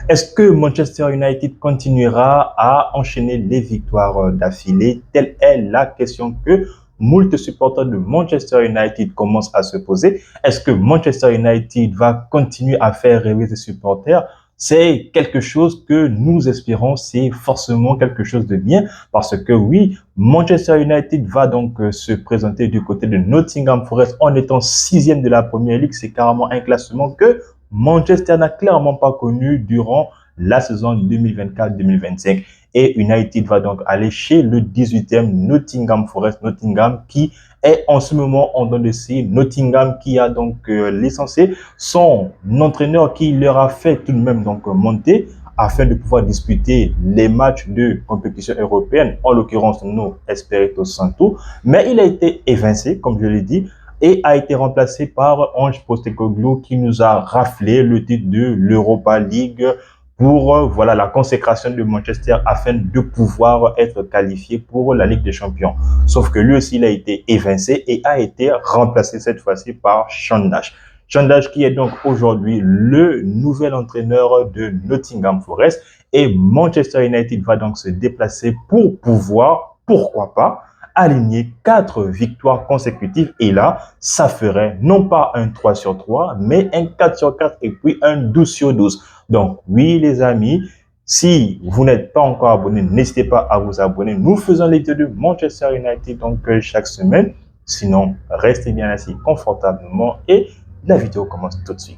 Est-ce que Manchester United continuera à enchaîner les victoires d'affilée? Telle est la question que moult supporters de Manchester United commencent à se poser. Est-ce que Manchester United va continuer à faire rêver ses supporters? C'est quelque chose que nous espérons, c'est forcément quelque chose de bien parce que oui, Manchester United va donc se présenter du côté de Nottingham Forest en étant sixième de la Premier League. C'est carrément un classement que Manchester n'a clairement pas connu durant la saison 2024-2025. Et United va donc aller chez le 18e Nottingham Forest. Nottingham qui est en ce moment en don de scie. Nottingham qui a donc licencié son entraîneur qui leur a fait tout de même donc monter afin de pouvoir disputer les matchs de compétition européenne, en l'occurrence nous, Espirito Santo. Mais il a été évincé, comme je l'ai dit, et a été remplacé par Ange Postecoglou qui nous a raflé le titre de l'Europa League pour voilà la consécration de Manchester afin de pouvoir être qualifié pour la Ligue des Champions. Sauf que lui aussi, il a été évincé et a été remplacé cette fois-ci par Sean Dyche. Sean Dyche qui est donc aujourd'hui le nouvel entraîneur de Nottingham Forest et Manchester United va donc se déplacer pour pouvoir, pourquoi pas, aligner 4 victoires consécutives et là, ça ferait non pas un 3 sur 3, mais un 4 sur 4 et puis un 12 sur 12. Donc oui les amis, si vous n'êtes pas encore abonné, n'hésitez pas à vous abonner. Nous faisons les vidéos de Manchester United donc chaque semaine. Sinon, restez bien assis confortablement et la vidéo commence tout de suite.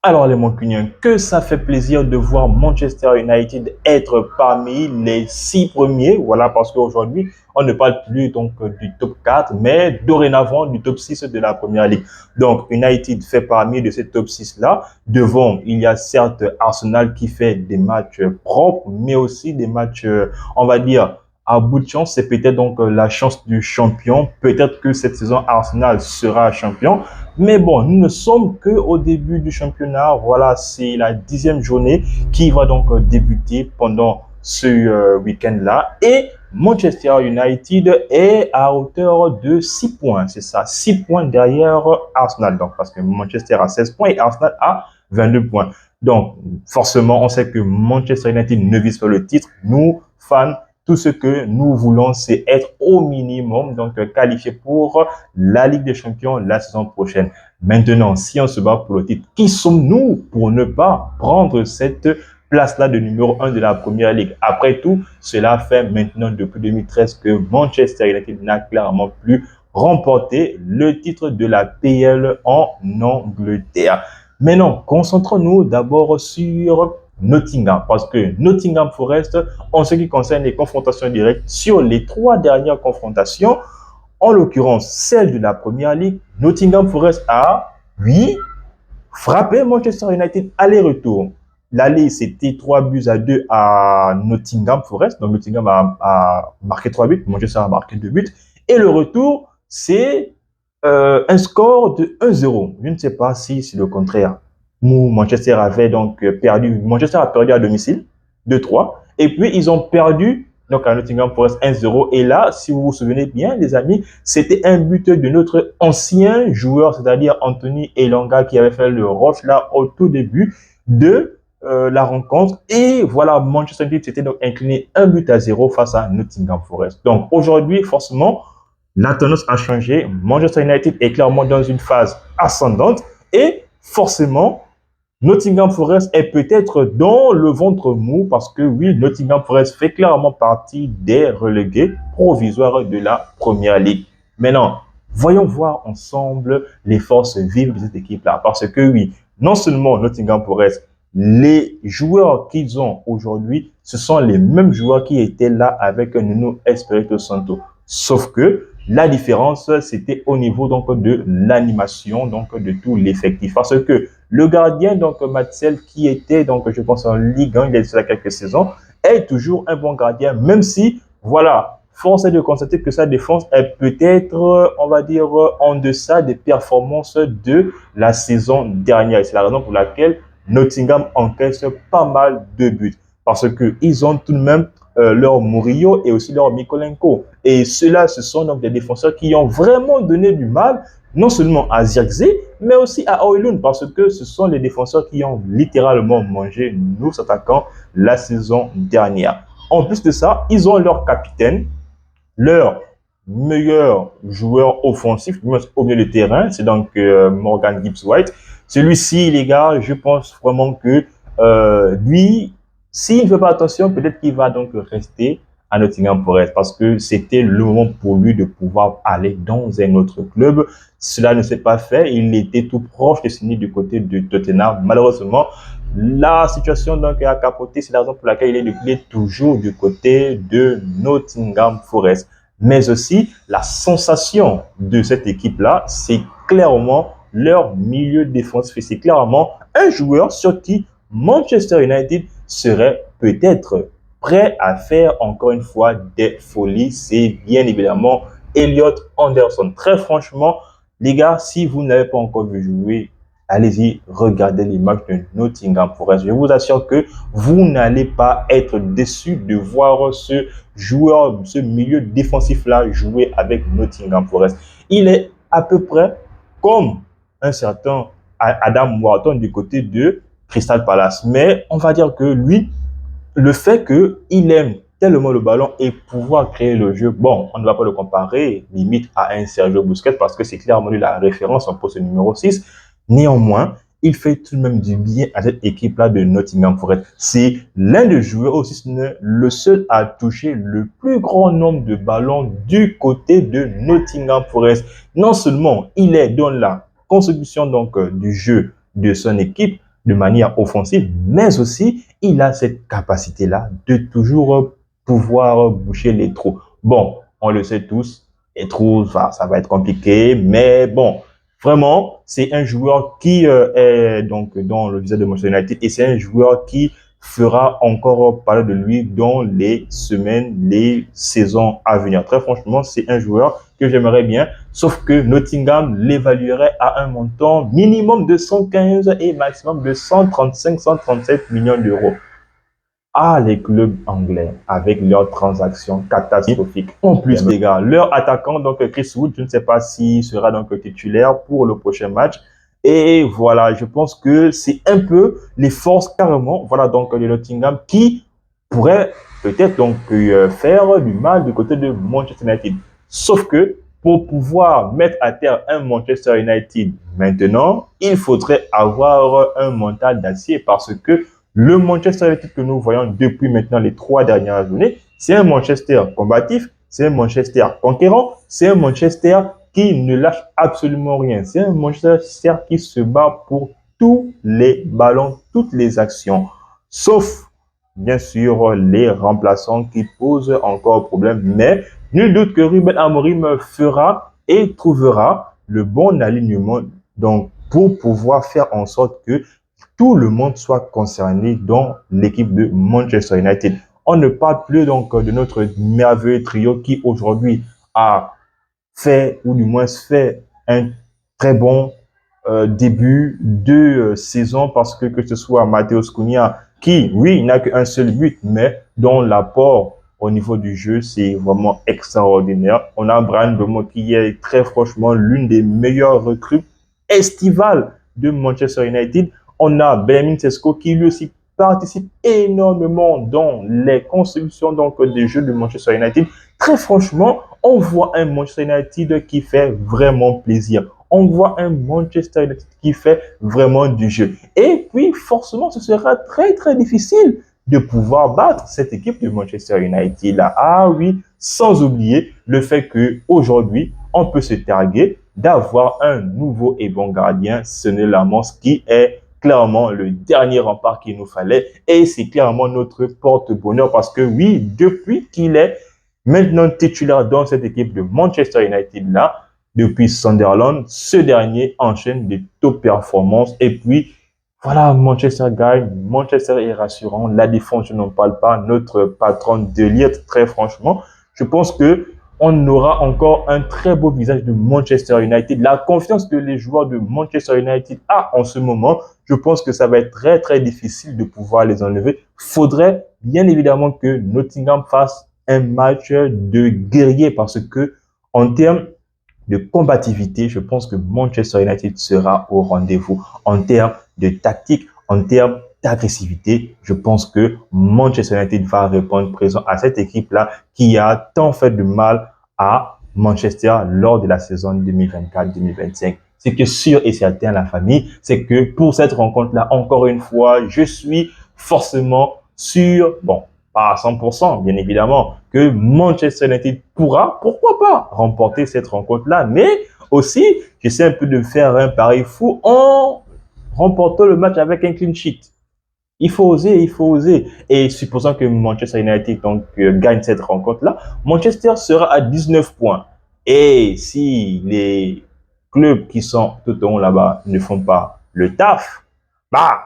Alors les Mancuniens, que ça fait plaisir de voir Manchester United être parmi les 6 premiers. Voilà, parce qu'aujourd'hui, on ne parle plus donc du top 4, mais dorénavant du top 6 de la Première Ligue. Donc United fait parmi de ces top 6-là. Devant, il y a certes Arsenal qui fait des matchs propres, mais aussi des matchs, on va dire, à bout de chance. C'est peut-être donc la chance du champion. Peut-être que cette saison, Arsenal sera champion. Mais bon, nous ne sommes qu'au début du championnat. Voilà, c'est la 10e journée qui va donc débuter pendant ce week-end-là. Et Manchester United est à hauteur de 6 points. C'est ça, 6 points derrière Arsenal. Donc, parce que Manchester a 16 points et Arsenal a 22 points. Donc, forcément, on sait que Manchester United ne vise pas le titre. Nous, fans, tout ce que nous voulons, c'est être au minimum donc qualifié pour la Ligue des Champions la saison prochaine. Maintenant, si on se bat pour le titre, qui sommes-nous pour ne pas prendre cette place-là de numéro 1 de la Première Ligue? Après tout, cela fait maintenant depuis 2013 que Manchester United n'a clairement plus remporté le titre de la PL en Angleterre. Maintenant, concentrons-nous d'abord sur Nottingham, parce que Nottingham Forest, en ce qui concerne les confrontations directes, sur les 3 dernières confrontations, en l'occurrence celle de la Première Ligue, Nottingham Forest a, oui, frappé Manchester United aller-retour. L'aller, c'était 3-2 à Nottingham Forest, donc Nottingham a marqué 3 buts, Manchester a marqué 2 buts, et le retour, c'est un score de 1-0. Je ne sais pas si c'est le contraire. Manchester avait donc perdu. Manchester a perdu à domicile 2-3. Et puis, ils ont perdu donc à Nottingham Forest 1-0. Et là, si vous vous souvenez bien, les amis, c'était un but de notre ancien joueur, c'est-à-dire Anthony Elanga, qui avait fait le rush là au tout début de la rencontre. Et voilà, Manchester United s'était donc incliné 1-0 face à Nottingham Forest. Donc aujourd'hui, forcément, la tendance a changé. Manchester United est clairement dans une phase ascendante et forcément, Nottingham Forest est peut-être dans le ventre mou parce que oui, Nottingham Forest fait clairement partie des relégués provisoires de la Première Ligue. Maintenant, voyons voir ensemble les forces vives de cette équipe-là parce que oui, non seulement Nottingham Forest, les joueurs qu'ils ont aujourd'hui, ce sont les mêmes joueurs qui étaient là avec Nuno Espirito Santo. Sauf que la différence, c'était au niveau donc de l'animation, donc de tout l'effectif. Parce que le gardien, donc Matzel, qui était donc, je pense, en Ligue 1, il est là quelques saisons, est toujours un bon gardien, même si, voilà, force est de constater que sa défense est peut-être, on va dire, en deçà des performances de la saison dernière. C'est la raison pour laquelle Nottingham encaisse pas mal de buts. Parce qu'ils ont tout de même leur Murillo et aussi leur Mykolenko. Et ceux-là, ce sont donc des défenseurs qui ont vraiment donné du mal, non seulement à Zirkzee, mais aussi à Højlund, parce que ce sont les défenseurs qui ont littéralement mangé nos attaquants la saison dernière. En plus de ça, ils ont leur capitaine, leur meilleur joueur offensif, au milieu de terrain, c'est donc Morgan Gibbs-White. Celui-ci, les gars, je pense vraiment que lui, s'il ne fait pas attention, peut-être qu'il va donc rester à Nottingham Forest parce que c'était le moment pour lui de pouvoir aller dans un autre club. Cela ne s'est pas fait. Il était tout proche de signer du côté de Tottenham. Malheureusement, la situation donc a capoté. C'est la raison pour laquelle il est toujours du côté de Nottingham Forest. Mais aussi, la sensation de cette équipe-là, c'est clairement leur milieu défensif. C'est clairement un joueur sur qui Manchester United serait peut-être prêt à faire encore une fois des folies. C'est bien évidemment Elliot Anderson. Très franchement, les gars, si vous n'avez pas encore vu jouer, allez-y, regardez les matchs de Nottingham Forest. Je vous assure que vous n'allez pas être déçus de voir ce joueur, ce milieu défensif-là jouer avec Nottingham Forest. Il est à peu près comme un certain Adam Wharton du côté de Crystal Palace. Mais on va dire que lui, le fait qu'il aime tellement le ballon et pouvoir créer le jeu, bon, on ne va pas le comparer limite à un Sergio Busquets parce que c'est clairement lui la référence en poste numéro 6. Néanmoins, il fait tout de même du bien à cette équipe-là de Nottingham Forest. C'est l'un des joueurs aussi, le seul à toucher le plus grand nombre de ballons du côté de Nottingham Forest. Non seulement il est dans la contribution donc du jeu de son équipe de manière offensive, mais aussi il a cette capacité-là de toujours pouvoir boucher les trous. Bon, on le sait tous, les trous, ça va être compliqué, mais bon, vraiment, c'est un joueur qui est donc dans le visage de Manchester United et c'est un joueur qui fera encore parler de lui dans les semaines, les saisons à venir. Très franchement, c'est un joueur que j'aimerais bien, sauf que Nottingham l'évaluerait à un montant minimum de 115 et maximum de 135-137 millions d'euros. Ah, les clubs anglais, avec leurs transactions catastrophiques. En plus, les gars, leur attaquant, donc Chris Wood, je ne sais pas s'il sera donc titulaire pour le prochain match. Et voilà, je pense que c'est un peu les forces carrément, voilà, donc de Nottingham qui pourraient peut-être donc faire du mal du côté de Manchester United. Sauf que pour pouvoir mettre à terre un Manchester United maintenant, il faudrait avoir un mental d'acier parce que le Manchester United que nous voyons depuis maintenant les 3 dernières années, c'est un Manchester combatif, c'est un Manchester conquérant, c'est un Manchester qui ne lâche absolument rien. C'est un Manchester qui se bat pour tous les ballons, toutes les actions, sauf bien sûr les remplaçants qui posent encore problème. Mais nul doute que Ruben Amorim fera et trouvera le bon alignement donc pour pouvoir faire en sorte que tout le monde soit concerné dans l'équipe de Manchester United. On ne parle plus donc de notre merveilleux trio qui aujourd'hui a fait, ou du moins fait, un très bon début de saison parce que ce soit Matheus Cunha qui, oui, n'a qu'un seul but, mais dont l'apport au niveau du jeu, c'est vraiment extraordinaire. On a Bryan Mbeumo qui est très franchement l'une des meilleures recrues estivales de Manchester United. On a Benjamin Sesko qui lui aussi participe énormément dans les constructions donc des jeux de Manchester United. Très franchement, on voit un Manchester United qui fait vraiment plaisir. On voit un Manchester United qui fait vraiment du jeu. Et puis, forcément, ce sera très, très difficile de pouvoir battre cette équipe de Manchester United. Ah oui, sans oublier le fait qu'aujourd'hui, on peut se targuer d'avoir un nouveau et bon gardien, Sonny Lamons, qui est clairement le dernier rempart qu'il nous fallait et c'est clairement notre porte-bonheur parce que oui, depuis qu'il est maintenant titulaire dans cette équipe de Manchester United là, depuis Sunderland, ce dernier enchaîne des top performances et puis voilà, Manchester gagne, Manchester est rassurant, la défense je n'en parle pas, notre patron de Ligt, très franchement, je pense que on aura encore un très beau visage de Manchester United. La confiance que les joueurs de Manchester United ont en ce moment, je pense que ça va être très, très difficile de pouvoir les enlever. Faudrait bien évidemment que Nottingham fasse un match de guerrier parce que, en termes de combativité, je pense que Manchester United sera au rendez-vous. En termes de tactique, en termes d'agressivité, je pense que Manchester United va répondre présent à cette équipe-là qui a tant fait de mal à Manchester lors de la saison 2024-2025. Ce qui est sûr et certain, la famille, c'est que pour cette rencontre-là, encore une fois, je suis forcément sûr, bon, pas à 100%, bien évidemment, que Manchester United pourra, pourquoi pas, remporter cette rencontre-là, mais aussi, j'essaie un peu de faire un pari fou en remportant le match avec un clean sheet. Il faut oser, il faut oser. Et supposons que Manchester United donc, gagne cette rencontre-là, Manchester sera à 19 points. Et si les clubs qui sont tout au long là-bas ne font pas le taf, bah,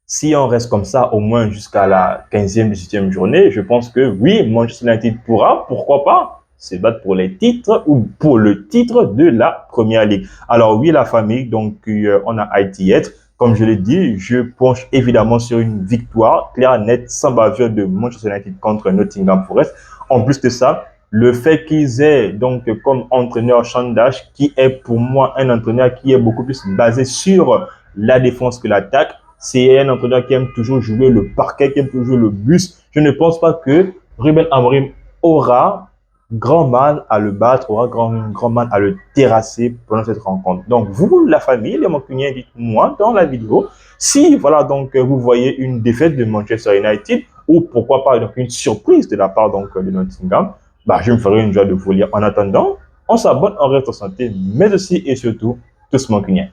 si on reste comme ça au moins jusqu'à la 15e, 18e journée, je pense que oui, Manchester United pourra, pourquoi pas, se battre pour les titres ou pour le titre de la Première Ligue. Alors oui, la famille, donc on a ITH. Comme je l'ai dit, je penche évidemment sur une victoire claire, nette, sans bavure de Manchester United contre Nottingham Forest. En plus de ça, le fait qu'ils aient donc comme entraîneur Chandash, qui est pour moi un entraîneur qui est beaucoup plus basé sur la défense que l'attaque. C'est un entraîneur qui aime toujours jouer le parquet, qui aime toujours le bus. Je ne pense pas que Ruben Amorim aura grand mal à le battre, aura grand mal à le terrasser pendant cette rencontre. Donc, vous, la famille, les Mancuniens, dites-moi dans la vidéo si, voilà, donc, vous voyez une défaite de Manchester United ou pourquoi pas donc, une surprise de la part donc, de Nottingham, bah, je me ferai une joie de vous lire. En attendant, on s'abonne, on reste en santé, mais aussi et surtout, tous Mancuniens.